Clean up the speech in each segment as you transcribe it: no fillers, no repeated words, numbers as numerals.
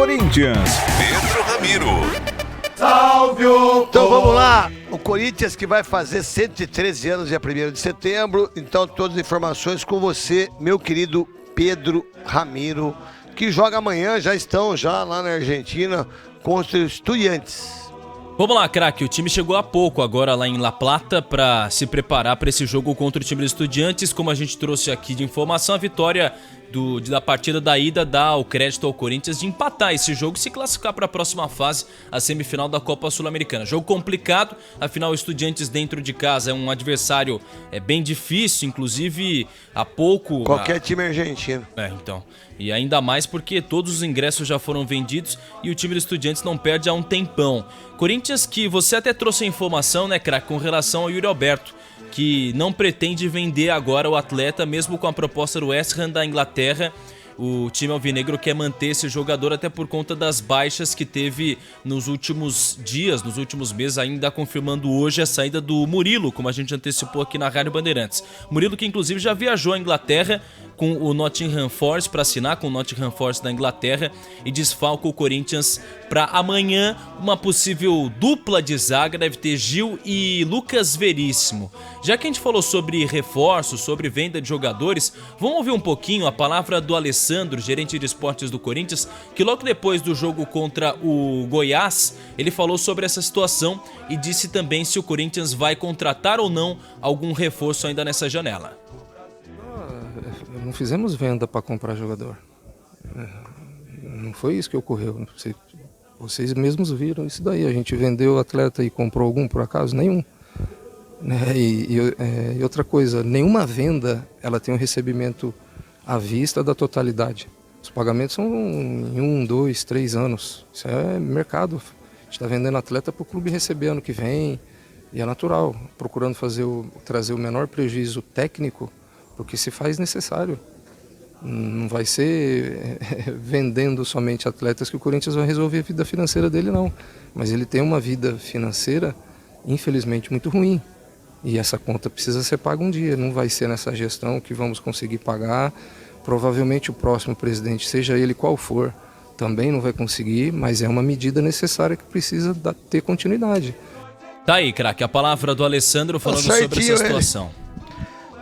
Corinthians, Pedro Ramiro. Salve o Então vamos lá, o Corinthians que vai fazer 113 anos dia 1º de setembro, então todas as informações com você, meu querido Pedro Ramiro, que joga amanhã, já estão lá na Argentina contra os Estudiantes. Vamos lá, craque, o time chegou há pouco agora lá em La Plata para se preparar para esse jogo contra o time dos Estudiantes. Como a gente trouxe aqui de informação, a vitória da partida da ida dá o crédito ao Corinthians de empatar esse jogo e se classificar para a próxima fase, a semifinal da Copa Sul-Americana. Jogo complicado, afinal o Estudiantes dentro de casa é um adversário bem difícil, inclusive há pouco... Qualquer time argentino. Então. E ainda mais porque todos os ingressos já foram vendidos e o time dos Estudiantes não perde há um tempão. Corinthians que você até trouxe a informação, né, craque, com relação ao Yuri Alberto, que não pretende vender agora o atleta, mesmo com a proposta do West Ham da Inglaterra. O time alvinegro quer manter esse jogador até por conta das baixas que teve nos últimos dias, nos últimos meses, ainda confirmando hoje a saída do Murilo, como a gente antecipou aqui na Rádio Bandeirantes. Murilo que inclusive já viajou à Inglaterra com o Nottingham Forest para assinar com o Nottingham Forest da Inglaterra e desfalca o Corinthians para amanhã. Uma possível dupla de zaga deve ter Gil e Lucas Veríssimo. Já que a gente falou sobre reforços, sobre venda de jogadores, vamos ouvir um pouquinho a palavra do Alessandro, gerente de esportes do Corinthians, que logo depois do jogo contra o Goiás, ele falou sobre essa situação e disse também se o Corinthians vai contratar ou não algum reforço ainda nessa janela. Não fizemos venda para comprar jogador. Não foi isso que ocorreu. Vocês mesmos viram isso daí. A gente vendeu o atleta e comprou algum, por acaso? Nenhum. E outra coisa, nenhuma venda ela tem um recebimento à vista da totalidade. Os pagamentos são em 1, 2, 3 anos. Isso é mercado. A gente está vendendo atleta para o clube receber ano que vem. E é natural, procurando trazer o menor prejuízo técnico porque se faz necessário. Não vai ser vendendo somente atletas que o Corinthians vai resolver a vida financeira dele, não. Mas ele tem uma vida financeira, infelizmente, muito ruim. E essa conta precisa ser paga um dia. Não vai ser nessa gestão que vamos conseguir pagar. Provavelmente o próximo presidente, seja ele qual for, também não vai conseguir, mas é uma medida necessária que precisa ter continuidade. Tá aí, craque, a palavra do Alessandro falando sobre essa situação.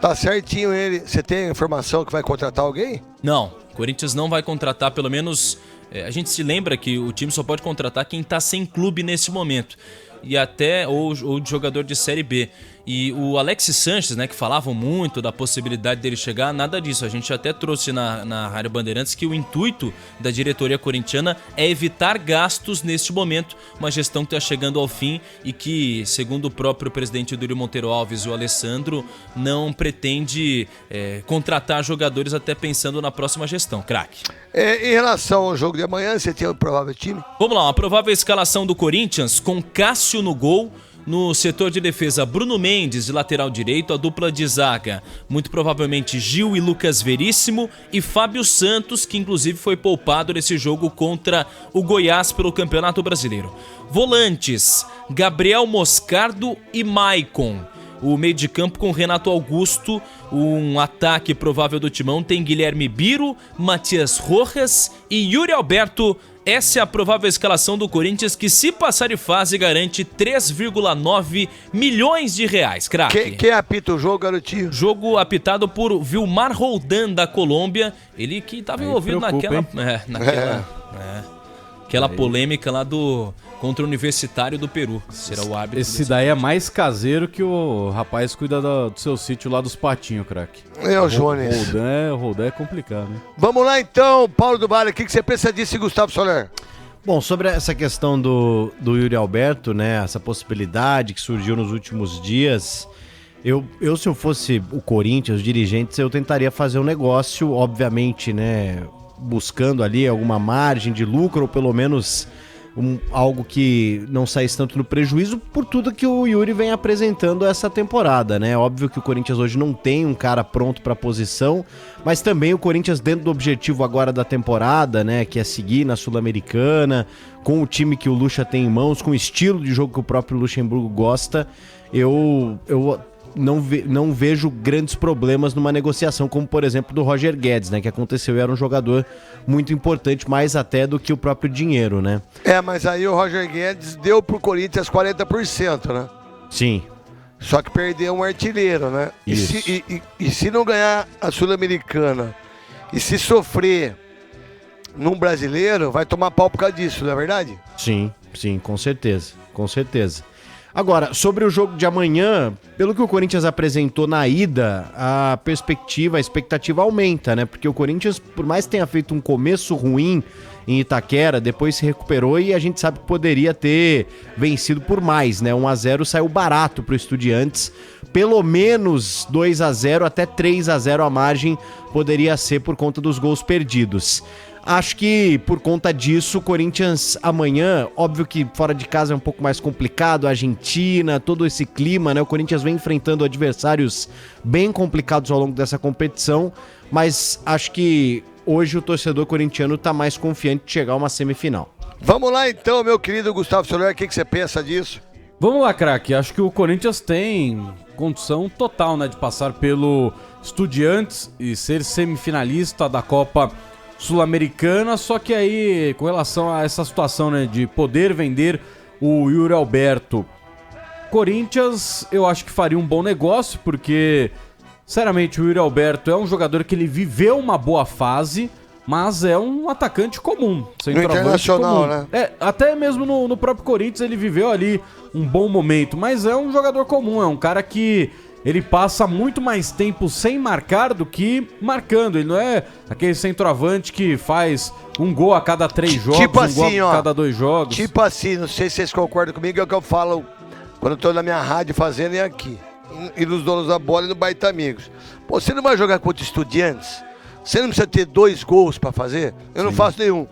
Tá certinho ele. Você tem a informação que vai contratar alguém? Não, o Corinthians não vai contratar, pelo menos... a gente se lembra que o time só pode contratar quem tá sem clube nesse momento. E até ou de jogador de Série B. E o Alexis Sanches, né, que falavam muito da possibilidade dele chegar, nada disso. A gente até trouxe na Rádio Bandeirantes que o intuito da diretoria corintiana é evitar gastos neste momento. Uma gestão que está chegando ao fim e que, segundo o próprio presidente Duílio Monteiro Alves, o Alessandro, não pretende contratar jogadores até pensando na próxima gestão. Craque. Em relação ao jogo de amanhã, você tem um provável time? Vamos lá, uma provável escalação do Corinthians com Cássio no gol. No setor de defesa, Bruno Mendes de lateral direito, a dupla de zaga, muito provavelmente Gil e Lucas Veríssimo e Fábio Santos, que inclusive foi poupado nesse jogo contra o Goiás pelo Campeonato Brasileiro. Volantes, Gabriel Moscardo e Maicon. O meio de campo com Renato Augusto, um ataque provável do Timão tem Guilherme Biro, Matias Rojas e Yuri Alberto. Essa é a provável escalação do Corinthians que, se passar de fase, garante 3,9 milhões de reais, craque. Quem apita o jogo, garotinho? Jogo apitado por Vilmar Roldan, da Colômbia. Ele que estava envolvido naquela polêmica lá contra o Universitário do Peru. Será o árbitro. Esse daí é mais caseiro que o rapaz cuida do seu sítio lá dos Patinhos, craque. O Jones. Roldan é complicado, né? Vamos lá então, Paulo do Vale, o que você pensa disso, Gustavo Soler? Bom, sobre essa questão do Yuri Alberto, né, essa possibilidade que surgiu nos últimos dias, eu se eu fosse o Corinthians, os dirigentes, eu tentaria fazer um negócio, obviamente, né, buscando ali alguma margem de lucro ou pelo menos algo que não saísse tanto no prejuízo por tudo que o Yuri vem apresentando essa temporada, né? Óbvio que o Corinthians hoje não tem um cara pronto para a posição, mas também o Corinthians dentro do objetivo agora da temporada, né, que é seguir na Sul-Americana, com o time que o Lucha tem em mãos, com o estilo de jogo que o próprio Luxemburgo gosta, eu não vejo grandes problemas numa negociação, como por exemplo do Roger Guedes, né? Que aconteceu e era um jogador muito importante, mais até do que o próprio dinheiro, né? Mas aí o Roger Guedes deu pro Corinthians 40%, né? Sim. Só que perdeu um artilheiro, né? Isso. E se não ganhar a Sul-Americana e se sofrer num brasileiro, vai tomar pau por causa disso, não é verdade? Sim, com certeza, com certeza. Agora, sobre o jogo de amanhã, pelo que o Corinthians apresentou na ida, a expectativa aumenta, né? Porque o Corinthians, por mais que tenha feito um começo ruim em Itaquera, depois se recuperou e a gente sabe que poderia ter vencido por mais, né? 1-0 saiu barato pro Estudiantes, pelo menos 2-0 até 3-0 a margem poderia ser por conta dos gols perdidos. Acho que por conta disso, o Corinthians amanhã, óbvio que fora de casa é um pouco mais complicado, a Argentina, todo esse clima, né? O Corinthians vem enfrentando adversários bem complicados ao longo dessa competição, mas acho que hoje o torcedor corintiano tá mais confiante de chegar a uma semifinal. Vamos lá então, meu querido Gustavo Soler, o que você pensa disso? Vamos lá, craque. Acho que o Corinthians tem condição total, né, de passar pelo Estudiantes e ser semifinalista da Copa Sul-Americana, só que aí, com relação a essa situação, né, de poder vender o Yuri Alberto, Corinthians, eu acho que faria um bom negócio, porque, sinceramente, o Yuri Alberto é um jogador que ele viveu uma boa fase, mas é um atacante comum, centroavante no Internacional, comum. né? Até mesmo no próprio Corinthians ele viveu ali um bom momento, mas é um jogador comum, é um cara que ele passa muito mais tempo sem marcar do que marcando. Ele não é aquele centroavante que faz um gol a cada 3 jogos, tipo um gol assim, a cada 2 jogos. Tipo assim, não sei se vocês concordam comigo, é o que eu falo quando eu tô na minha rádio fazendo e aqui. E nos donos da bola e no Baita Amigos. Pô, você não vai jogar contra Estudiantes? Você não precisa ter 2 gols pra fazer? Eu não faço nenhum.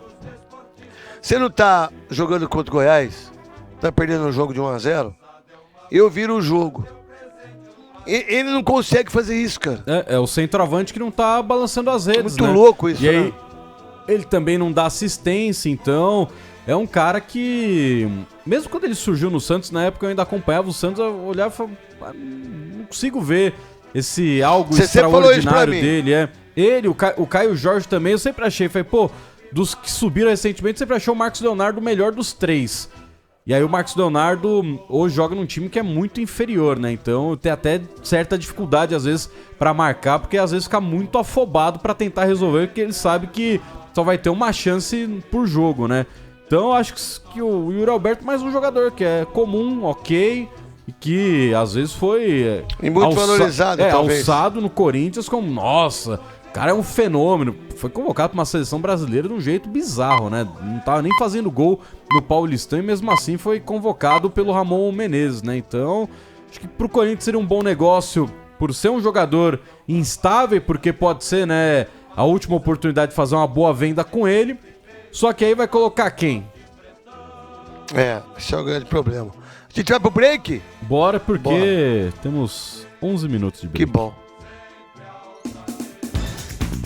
Você não tá jogando contra o Goiás? Tá perdendo um jogo de 1-0? Eu viro o jogo. Ele não consegue fazer isso, cara. É o centroavante que não tá balançando as redes, Muito né? louco isso, E aí, né? ele também não dá assistência, então é um cara que, mesmo quando ele surgiu no Santos, na época eu ainda acompanhava o Santos, eu olhava e falava, não consigo ver esse algo Você sempre falou isso pra extraordinário mim. dele. Ele, o Caio Jorge também, eu sempre achei, falei, pô, dos que subiram recentemente, eu sempre achei o Marcos Leonardo o melhor dos 3. E aí o Marcos Leonardo hoje joga num time que é muito inferior, né? Então tem até certa dificuldade às vezes pra marcar, porque às vezes fica muito afobado pra tentar resolver, porque ele sabe que só vai ter uma chance por jogo, né? Então eu acho que o Yuri Alberto é mais um jogador que é comum, ok, e que às vezes foi E muito valorizado, talvez. alçado no Corinthians como, nossa, o cara é um fenômeno. Foi convocado para uma seleção brasileira de um jeito bizarro, né? Não tava nem fazendo gol no Paulistão e mesmo assim foi convocado pelo Ramon Menezes, né? Então, acho que pro Corinthians seria um bom negócio por ser um jogador instável, porque pode ser, né, a última oportunidade de fazer uma boa venda com ele. Só que aí vai colocar quem? Esse é o grande problema. A gente vai pro break? Bora, porque temos 11 minutos de break. Que bom.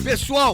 Pessoal,